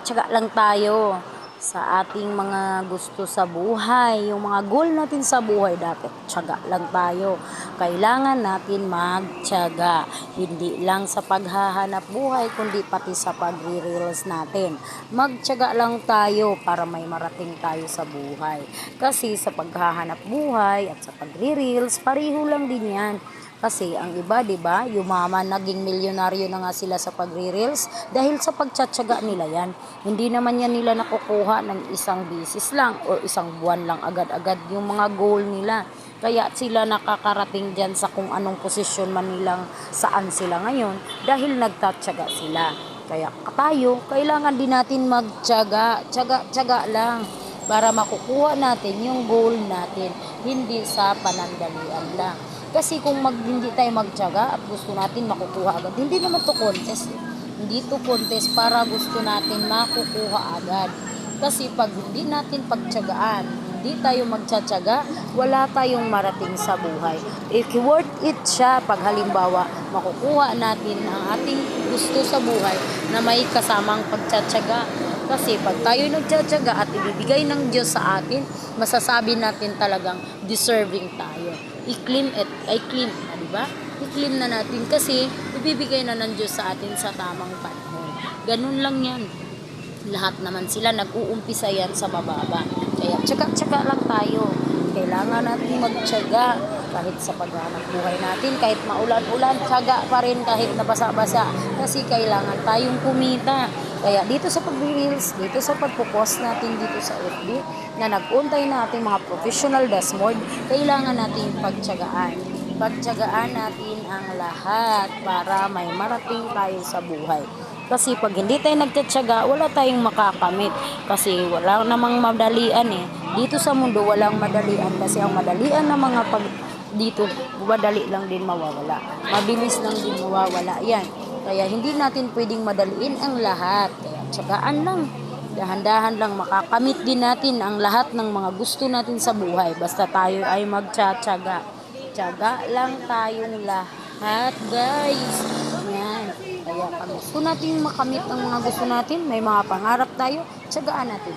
Tsaga-tsaga lang tayo sa ating mga gusto sa buhay. Yung mga goal natin sa buhay, dapat tsaga lang tayo. Kailangan natin magtyaga. Hindi lang sa paghahanap buhay, kundi pati sa pagre-reels natin. Magtyaga lang tayo para may marating tayo sa buhay. Kasi sa paghahanap buhay at sa pagre-reels, pareho lang din yan. Kasi ang iba, 'di ba, yumaman, naging milyonaryo na nga sila sa pagre-reels dahil sa pagtsatsaga nila 'yan. Hindi naman yan nila nakukuha ng isang bisis lang o isang buwan lang agad-agad yung mga goal nila. Kaya sila nakakarating diyan sa kung anong posisyon man nilang saan sila ngayon dahil nagtatsaga sila. Kaya tayo, kailangan din natin magtyaga, tyaga-tyaga lang para makukuha natin yung goal natin, hindi sa panandalian lang. Kasi kung hindi tayo magtiyaga at gusto natin makukuha agad, hindi naman to contest. Hindi to contest para gusto natin makukuha agad. Kasi pag hindi natin pagtiyagaan, hindi tayo magtsatsaga, wala tayong marating sa buhay. If worth it siya, pag halimbawa makukuha natin ang ating gusto sa buhay na may kasamang pagtsatsaga. Kasi pag tayo nagtsatsaga at ibibigay ng Diyos sa atin, masasabi natin talagang deserving tayo. I-claim, di ba? I-claim na natin kasi ibibigay na ng Diyos sa atin sa tamang panahon. Ganun lang yan. Lahat naman sila nag-uumpisa yan sa bababa. Kaya tsaga-tsaga lang tayo. Kailangan natin magtyaga kahit sa paghanap buhay natin, kahit maulan-ulan, tsaga pa rin kahit nabasa-basa. Kasi kailangan tayong kumita. Kaya dito sa pag-reels, dito sa pagpo-post natin dito sa FB, na nag-untay natin mga professional dashboard, kailangan natin pagtyagaan. Pagtyagaan natin ang lahat para may marating tayo sa buhay. Kasi pag hindi tayo nagtatyaga, wala tayong makakamit. Kasi wala namang madalian eh. Dito sa mundo, walang madalian. Kasi ang madalian ng mga dito, madali lang din mawawala. Mabilis lang din mawawala yan. Kaya hindi natin pwedeng madaliin ang lahat. Kaya tsagaan lang. Dahan-dahan lang makakamit din natin ang lahat ng mga gusto natin sa buhay. Basta tayo ay magtsatsaga. Tsaga lang tayong lahat, guys. Yan. Kaya pag gusto natin makamit ang mga gusto natin, may mga pangarap tayo, tsagaan natin.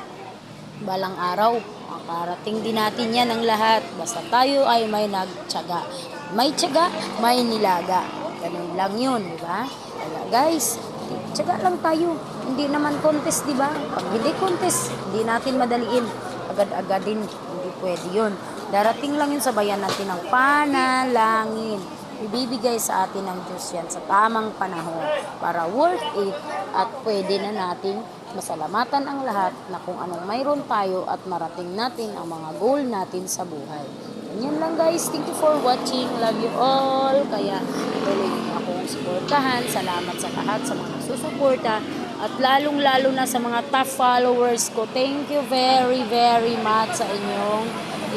Balang araw, makarating din natin yan ang lahat. Basta tayo ay may nagtsaga. May tsaga, may nilaga. Ganun lang yun, di ba? Kaya guys, tsaga lang tayo. Hindi naman contest, di ba? Pag hindi contest, hindi natin madaliin. Agad-agadin, hindi pwede yun. Darating lang yun, sabayan natin ng panalangin. Ibibigay sa atin ng Diyos yan sa tamang panahon para worth it at pwede na natin masalamatan ang lahat na kung anong mayroon tayo at marating natin ang mga goal natin sa buhay. Ganyan lang guys. Thank you for watching. Love you all. Kaya tuloy niyo akong suportahan. Salamat sa lahat sa mga susuporta at lalong-lalo na sa mga top followers ko. Thank you very, very much sa inyong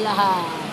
lahat.